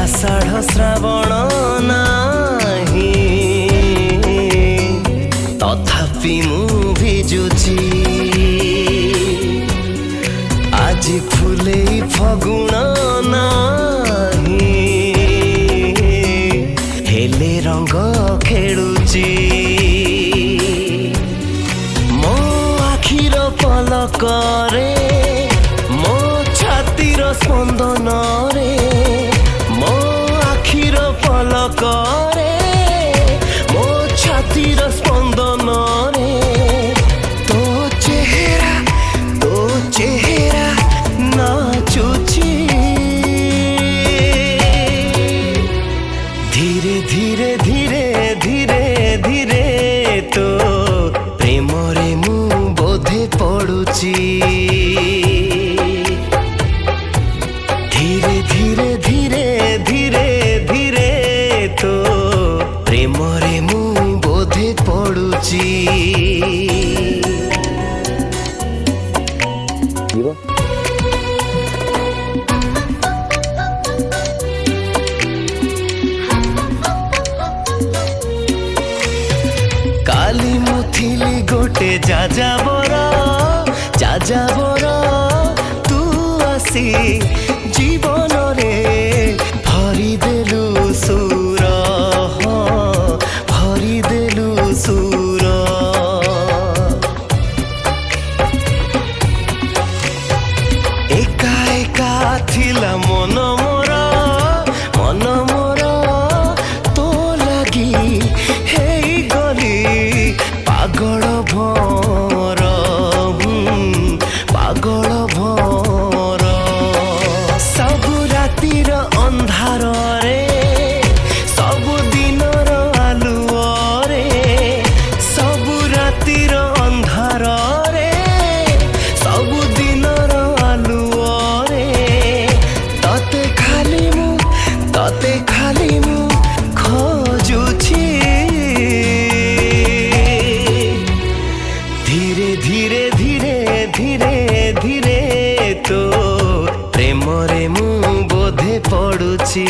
आषाढ़ श्रावण नाही तथापि मु भिजुची आज फुले फगुण नाही हेले रंग खेलुची मो आखिर पलकरे मो छातीर स्पंदन रे मो आखिर पलकरे मो छातीर स्पंदन रे तो चेहरा नाचुची धीरे धीरे धीरे धीरे धीरे तो प्रेम रे मु बोधे पड़ुची धीरे धीरे धीरे धीरे धीरे तो प्रेम रे मु बोधे पड़ुची। काली मुथिली गोटे जाजाबर तू आसी जीवन रे भरी देलु सुर भरी देलु सुर एका एका थिला मन मोर तो लगी हेई गली पागल भर पागल भर सबु रातिर अंधार रे सबु दिनर आलुओ रे सबु रातिर अंधार रे सबु दिनर आलुओ रे तते खाली मु खोजुची धीरे धीरे धीरे धीरे धीरे तो प्रेम रे मु बोधे पड़ुची।